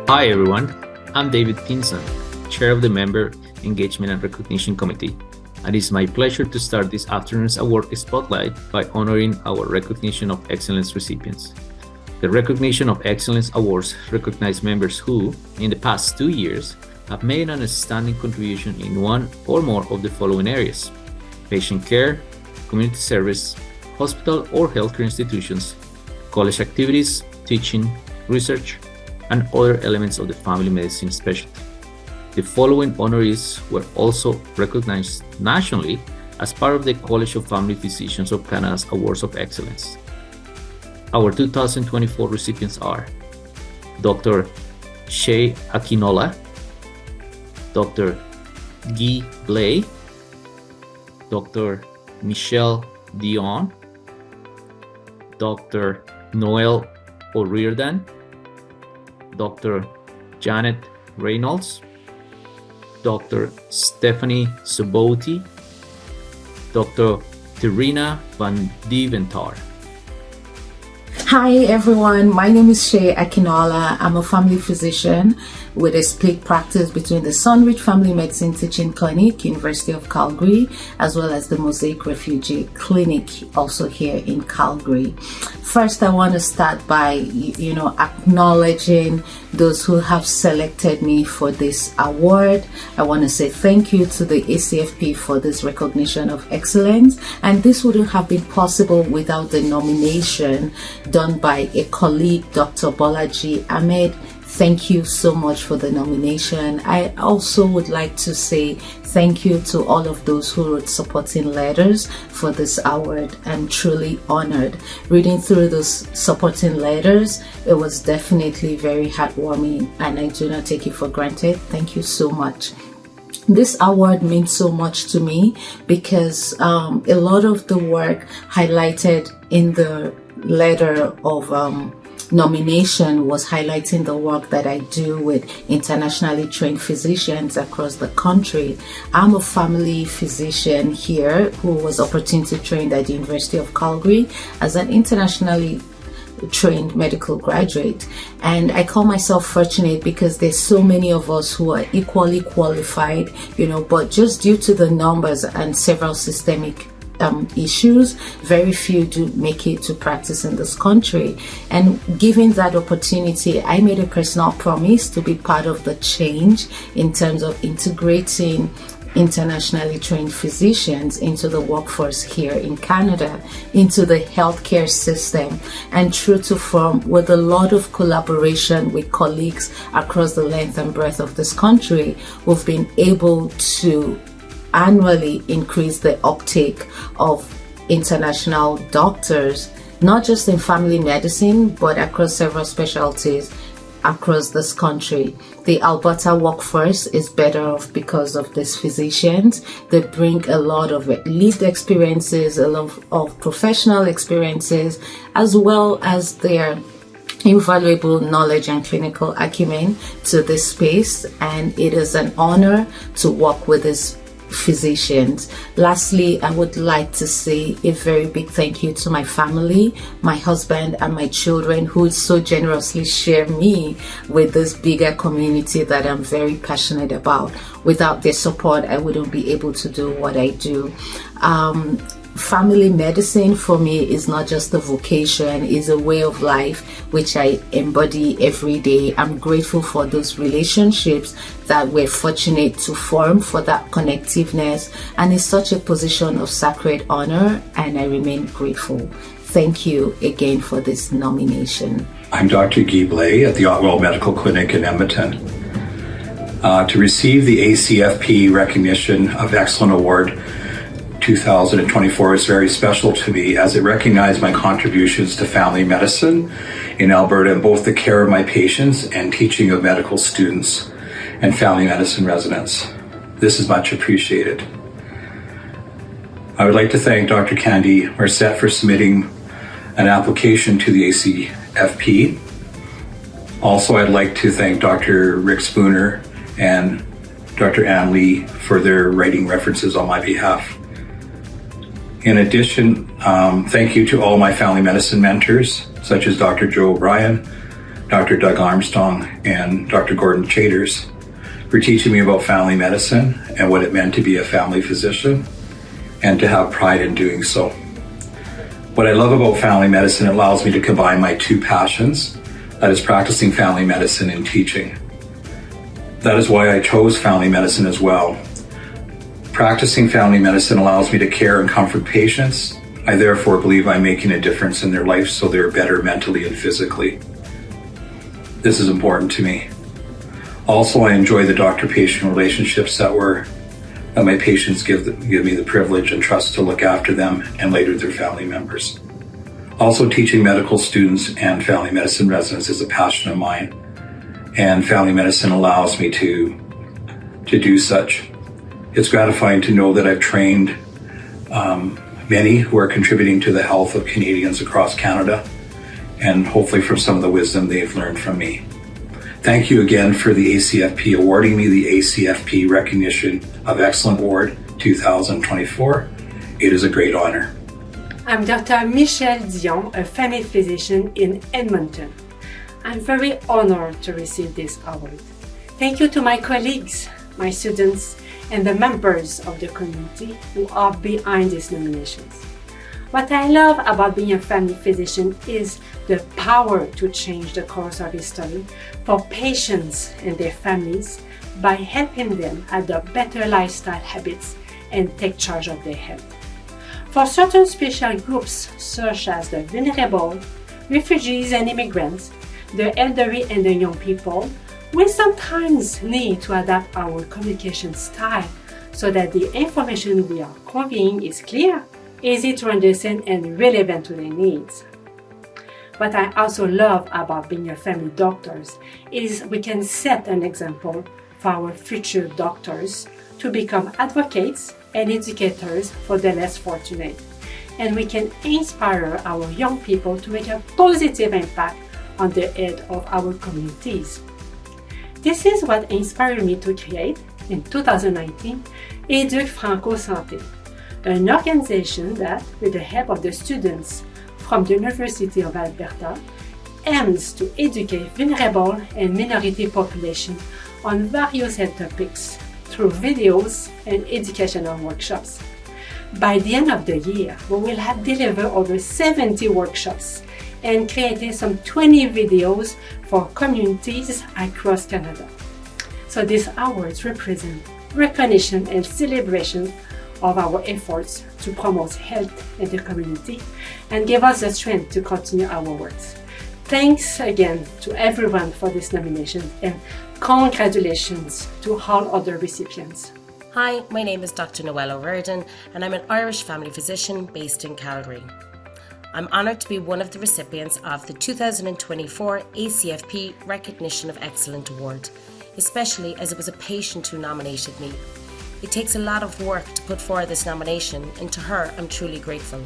Hi everyone, I'm David Pinson, Chair of the Member Engagement and Recognition Committee, and it's my pleasure to start this afternoon's award spotlight by honoring our Recognition of Excellence recipients. The Recognition of Excellence Awards recognize members who, in the past 2 years, have made an outstanding contribution in one or more of the following areas: patient care, community service, hospital or healthcare institutions, college activities, teaching, research, and other elements of the family medicine specialty. The following honorees were also recognized nationally as part of the College of Family Physicians of Canada's Awards of Excellence. Our 2024 recipients are Dr. Shea Akinola, Dr. Guy Blay, Dr. Michelle Dion, Dr. Noel O'Riordan, Dr. Janet Reynolds, Dr. Stephanie Soboti, Dr. Terina Van Deventer. Hi everyone, my name is Shea Akinola. I'm a family physician with a split practice between the Sunridge Family Medicine Teaching Clinic, University of Calgary, as well as the Mosaic Refugee Clinic, also here in Calgary. First, I want to start by, acknowledging those who have selected me for this award. I want to say thank you to the ACFP for this recognition of excellence. And this wouldn't have been possible without the nomination done by a colleague, Dr. Bolaji Ahmed. Thank you so much for the nomination. I also would like to say thank you to all of those who wrote supporting letters for this award. I'm truly honored. Reading through those supporting letters, it was definitely very heartwarming, and I do not take it for granted. Thank you so much. This award means so much to me because a lot of the work highlighted in the letter of nomination was highlighting the work that I do with internationally trained physicians across the country. I'm a family physician here who was opportunity trained at the University of Calgary as an internationally trained medical graduate, and I call myself fortunate because there's so many of us who are equally qualified, but just due to the numbers and several systemic issues, very few do make it to practice in this country. And given that opportunity, I made a personal promise to be part of the change in terms of integrating internationally trained physicians into the workforce here in Canada, into the healthcare system, and true to form, with a lot of collaboration with colleagues across the length and breadth of this country, we've been able to annually increase the uptake of international doctors, not just in family medicine, but across several specialties across this country. The Alberta workforce is better off because of these physicians. They bring a lot of lived experiences, a lot of professional experiences, as well as their invaluable knowledge and clinical acumen to this space, and it is an honor to work with these physicians. Lastly, I would like to say a very big thank you to my family, my husband and my children, who so generously share me with this bigger community that I'm very passionate about. Without their support, I wouldn't be able to do what I do. Family medicine for me is not just a vocation, it's a way of life which I embody every day. I'm grateful for those relationships that we're fortunate to form, for that connectiveness, and it's such a position of sacred honor, and I remain grateful. Thank you again for this nomination. I'm Dr. Guy Blay at the Otwell Medical Clinic in Edmonton. To receive the ACFP Recognition of Excellent Award 2024 is very special to me, as it recognized my contributions to family medicine in Alberta in both the care of my patients and teaching of medical students and family medicine residents. This is much appreciated. I would like to thank Dr. Candy Marcette for submitting an application to the ACFP. Also, I'd like to thank Dr. Rick Spooner and Dr. Ann Lee for their writing references on my behalf. In addition, thank you to all my family medicine mentors, such as Dr. Joe O'Brien, Dr. Doug Armstrong and Dr. Gordon Chaters for teaching me about family medicine and what it meant to be a family physician and to have pride in doing so. What I love about family medicine, it allows me to combine my two passions, that is practicing family medicine and teaching. That is why I chose family medicine as well. Practicing family medicine allows me to care and comfort patients. I therefore believe I'm making a difference in their life so they're better mentally and physically. This is important to me. Also, I enjoy the doctor-patient relationships that my patients give me the privilege and trust to look after them and later their family members. Also, teaching medical students and family medicine residents is a passion of mine, and family medicine allows me to do such. It's gratifying to know that I've trained many who are contributing to the health of Canadians across Canada, and hopefully from some of the wisdom they've learned from me. Thank you again for the ACFP awarding me the ACFP Recognition of Excellent Award 2024. It is a great honor. I'm Dr. Michelle Dion, a family physician in Edmonton. I'm very honored to receive this award. Thank you to my colleagues, my students, and the members of the community who are behind these nominations. What I love about being a family physician is the power to change the course of history for patients and their families by helping them adopt better lifestyle habits and take charge of their health. For certain special groups such as the vulnerable, refugees and immigrants, the elderly and the young people, we sometimes need to adapt our communication style so that the information we are conveying is clear, easy to understand, and relevant to their needs. What I also love about being a family doctors is we can set an example for our future doctors to become advocates and educators for the less fortunate. And we can inspire our young people to make a positive impact on the health of our communities. This is what inspired me to create, in 2019, Éduc Franco Santé, an organization that, with the help of the students from the University of Alberta, aims to educate vulnerable and minority populations on various health topics through videos and educational workshops. By the end of the year, we will have delivered over 70 workshops and created some 20 videos for communities across Canada. So these awards represent recognition and celebration of our efforts to promote health in the community and give us the strength to continue our work. Thanks again to everyone for this nomination and congratulations to all other recipients. Hi, my name is Dr. Noelle O'Riordan and I'm an Irish family physician based in Calgary. I'm honoured to be one of the recipients of the 2024 ACFP Recognition of Excellent Award, especially as it was a patient who nominated me. It takes a lot of work to put forward this nomination, and to her I'm truly grateful.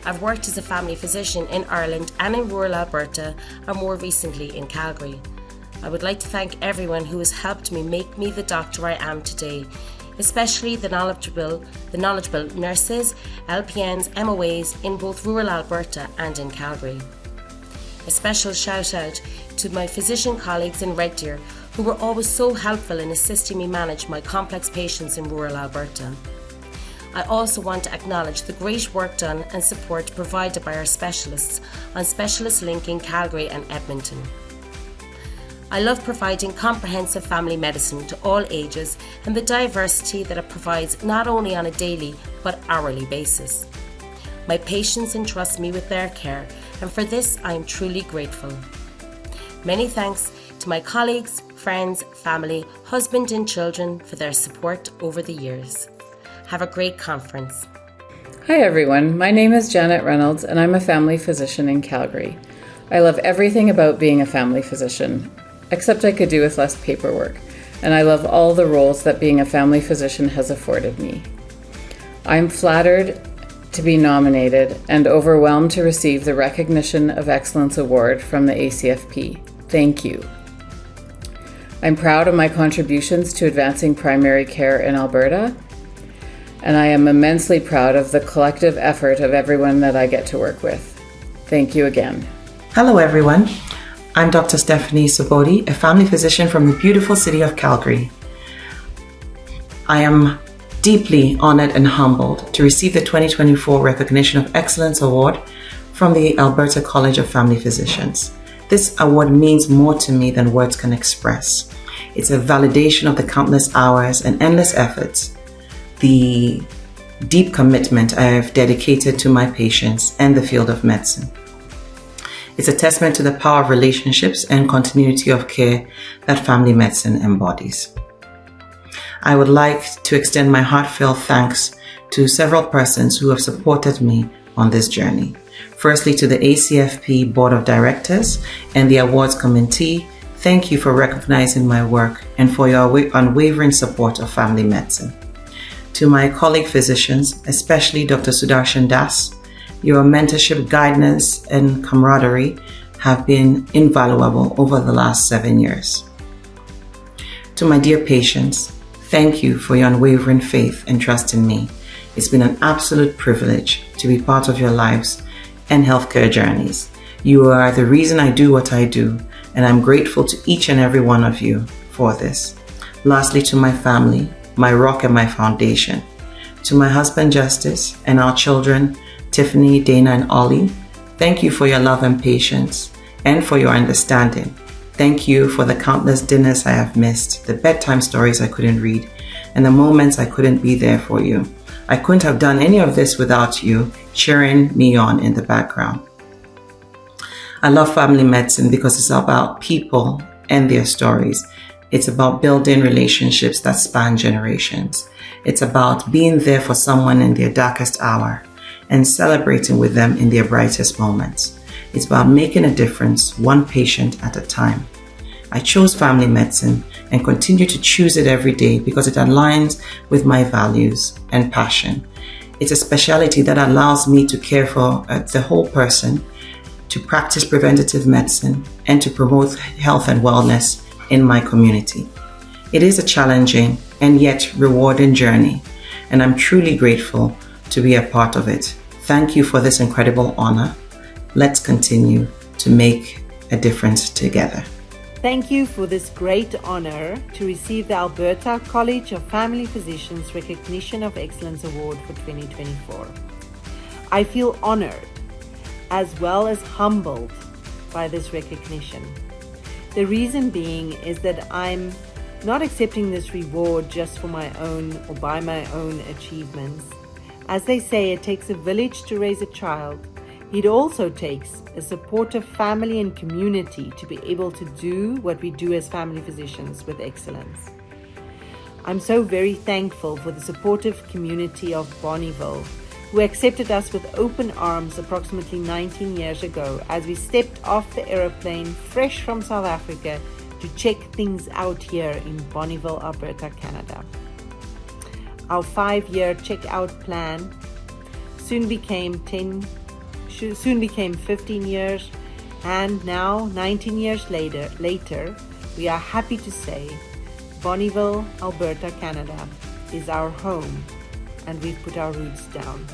I've worked as a family physician in Ireland and in rural Alberta, and more recently in Calgary. I would like to thank everyone who has helped me make me the doctor I am today, especially the knowledgeable nurses, LPNs, MOAs in both rural Alberta and in Calgary. A special shout out to my physician colleagues in Red Deer who were always so helpful in assisting me manage my complex patients in rural Alberta. I also want to acknowledge the great work done and support provided by our specialists on Specialist Link in Calgary and Edmonton. I love providing comprehensive family medicine to all ages and the diversity that it provides not only on a daily but hourly basis. My patients entrust me with their care, and for this I am truly grateful. Many thanks to my colleagues, friends, family, husband and children for their support over the years. Have a great conference. Hi everyone, my name is Janet Reynolds and I'm a family physician in Calgary. I love everything about being a family physician, except I could do with less paperwork, and I love all the roles that being a family physician has afforded me. I'm flattered to be nominated and overwhelmed to receive the Recognition of Excellence Award from the ACFP. Thank you. I'm proud of my contributions to advancing primary care in Alberta, and I am immensely proud of the collective effort of everyone that I get to work with. Thank you again. Hello everyone. I'm Dr. Stephanie Sobodi, a family physician from the beautiful city of Calgary. I am deeply honored and humbled to receive the 2024 Recognition of Excellence Award from the Alberta College of Family Physicians. This award means more to me than words can express. It's a validation of the countless hours and endless efforts, the deep commitment I have dedicated to my patients and the field of medicine. It's a testament to the power of relationships and continuity of care that family medicine embodies. I would like to extend my heartfelt thanks to several persons who have supported me on this journey. Firstly, to the ACFP Board of Directors and the Awards Committee, thank you for recognizing my work and for your unwavering support of family medicine. To my colleague physicians, especially Dr. Sudarshan Das, your mentorship, guidance, and camaraderie have been invaluable over the last 7 years. To my dear patients, thank you for your unwavering faith and trust in me. It's been an absolute privilege to be part of your lives and healthcare journeys. You are the reason I do what I do, and I'm grateful to each and every one of you for this. Lastly, to my family, my rock and my foundation. To my husband, Justice, and our children, Tiffany, Dana, and Ollie, thank you for your love and patience and for your understanding. Thank you for the countless dinners I have missed, the bedtime stories I couldn't read, and the moments I couldn't be there for you. I couldn't have done any of this without you cheering me on in the background. I love family medicine because it's about people and their stories. It's about building relationships that span generations. It's about being there for someone in their darkest hour and celebrating with them in their brightest moments. It's about making a difference, one patient at a time. I chose family medicine and continue to choose it every day because it aligns with my values and passion. It's a specialty that allows me to care for the whole person, to practice preventative medicine, and to promote health and wellness in my community. It is a challenging and yet rewarding journey, and I'm truly grateful to be a part of it. Thank you for this incredible honor. Let's continue to make a difference together. Thank you for this great honor to receive the Alberta College of Family Physicians Recognition of Excellence Award for 2024. I feel honored as well as humbled by this recognition. The reason being is that I'm not accepting this reward just for my own or by my own achievements. As they say, it takes a village to raise a child. It also takes a supportive family and community to be able to do what we do as family physicians with excellence. I'm so very thankful for the supportive community of Bonnyville, who accepted us with open arms approximately 19 years ago as we stepped off the aeroplane fresh from South Africa to check things out here in Bonnyville, Alberta, Canada. Our 5-year check-out plan soon became 15 years, and now 19 years later, we are happy to say Bonnyville, Alberta, Canada is our home, and we've put our roots down.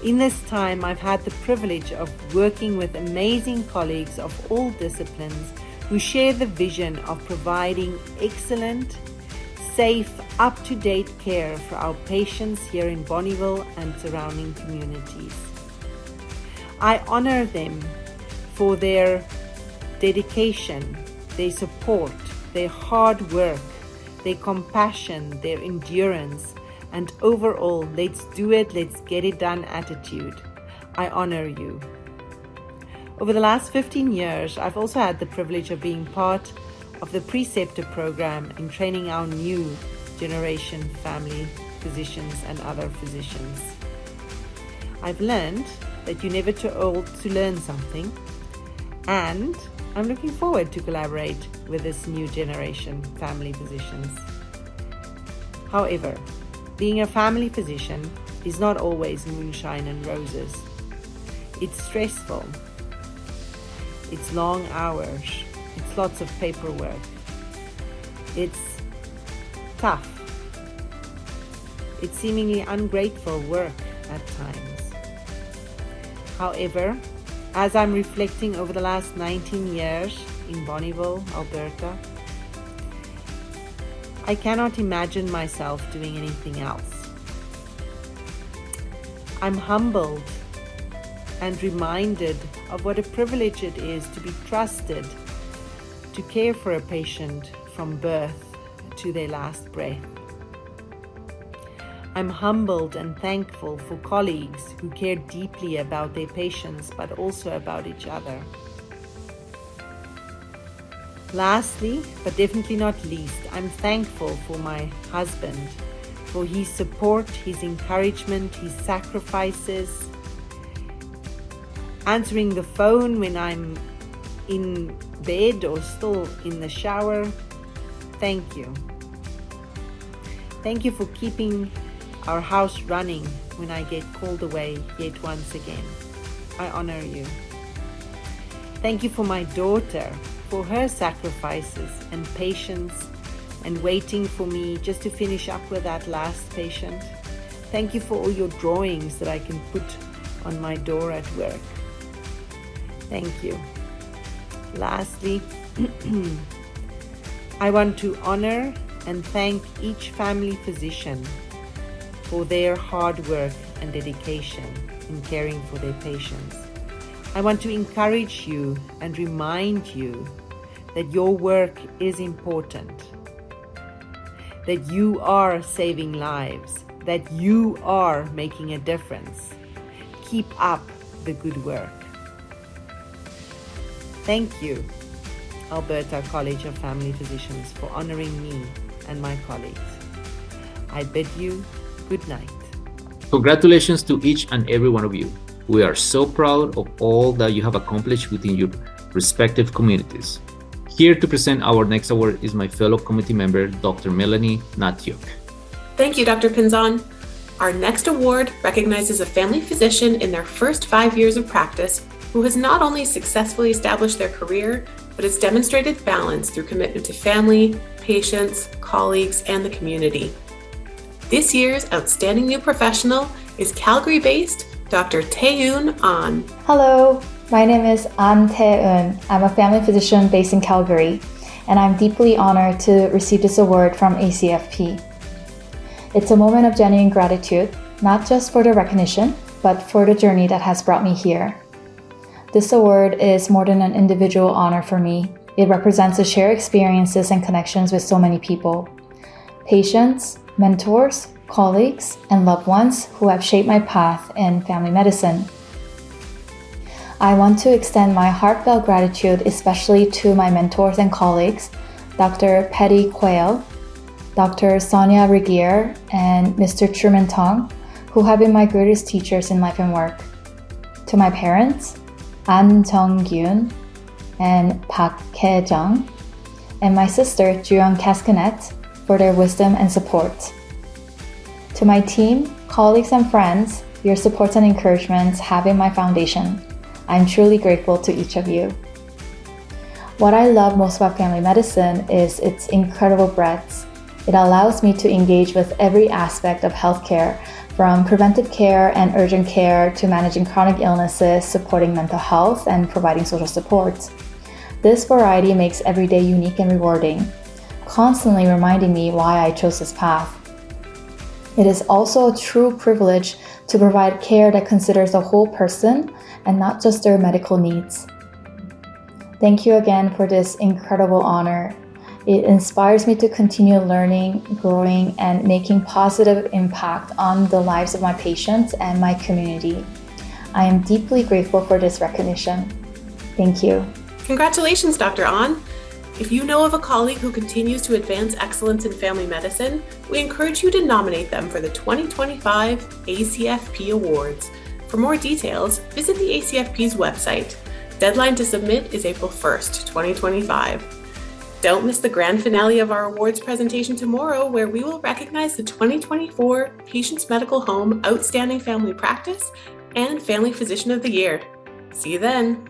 In this time, I've had the privilege of working with amazing colleagues of all disciplines who share the vision of providing excellent, safe, up-to-date care for our patients here in Bonnyville and surrounding communities. I honor them for their dedication, their support, their hard work, their compassion, their endurance, and overall, let's do it, let's get it done attitude. I honor you. Over the last 15 years, I've also had the privilege of being part of the preceptor program in training our new generation family physicians and other physicians. I've learned that you're never too old to learn something, and I'm looking forward to collaborate with this new generation family physicians. However, being a family physician is not always moonshine and roses. It's stressful. It's long hours. It's lots of paperwork. It's tough. It's seemingly ungrateful work at times. However, As I'm reflecting over the last 19 years in Bonneville, Alberta, I cannot imagine myself doing anything else. I'm humbled and reminded of what a privilege it is to be trusted to care for a patient from birth to their last breath. I'm humbled and thankful for colleagues who care deeply about their patients, but also about each other. Lastly, but definitely not least, I'm thankful for my husband, for his support, his encouragement, his sacrifices, answering the phone when I'm in bed or still in the shower. Thank you. Thank you for keeping our house running when I get called away yet once again. I honor you. Thank you for my daughter, for her sacrifices and patience and waiting for me just to finish up with that last patient. Thank you for all your drawings that I can put on my door at work. Thank you. Lastly, I want to honor and thank each family physician for their hard work and dedication in caring for their patients. I want to encourage you and remind you that your work is important, that you are saving lives, that you are making a difference. Keep up the good work. Thank you, Alberta College of Family Physicians, for honoring me and my colleagues. I bid you good night. Congratulations to each and every one of you. We are so proud of all that you have accomplished within your respective communities. Here to present our next award is my fellow committee member, Dr. Melanie Natyuk. Thank you, Dr. Pinzon. Our next award recognizes a family physician in their first 5 years of practice who has not only successfully established their career, but has demonstrated balance through commitment to family, patients, colleagues, and the community. This year's Outstanding New Professional is Calgary-based Dr. Tae-Eun An. Hello, my name is An Tae-Eun. I'm a family physician based in Calgary, and I'm deeply honored to receive this award from ACFP. It's a moment of genuine gratitude, not just for the recognition, but for the journey that has brought me here. This award is more than an individual honor for me. It represents the shared experiences and connections with so many people. Patients, mentors, colleagues, and loved ones who have shaped my path in family medicine. I want to extend my heartfelt gratitude especially to my mentors and colleagues, Dr. Patty Quayle, Dr. Sonia Regier, and Mr. Truman Tong, who have been my greatest teachers in life and work. To my parents, An Jung-gyun and Park Hae-jung, and my sister Juyeon Cascanet for their wisdom and support. To my team, colleagues, and friends, your supports and encouragements have been my foundation. I'm truly grateful to each of you. What I love most about family medicine is its incredible breadth. It allows me to engage with every aspect of healthcare, from preventive care and urgent care to managing chronic illnesses, supporting mental health, and providing social support. This variety makes every day unique and rewarding, constantly reminding me why I chose this path. It is also a true privilege to provide care that considers the whole person and not just their medical needs. Thank you again for this incredible honor. It inspires me to continue learning, growing, and making positive impact on the lives of my patients and my community. I am deeply grateful for this recognition. Thank you. Congratulations, Dr. An. If you know of a colleague who continues to advance excellence in family medicine, we encourage you to nominate them for the 2025 ACFP Awards. For more details, visit the ACFP's website. Deadline to submit is April 1st, 2025. Don't miss the grand finale of our awards presentation tomorrow, where we will recognize the 2024 Patients Medical Home Outstanding Family Practice and Family Physician of the Year. See you then.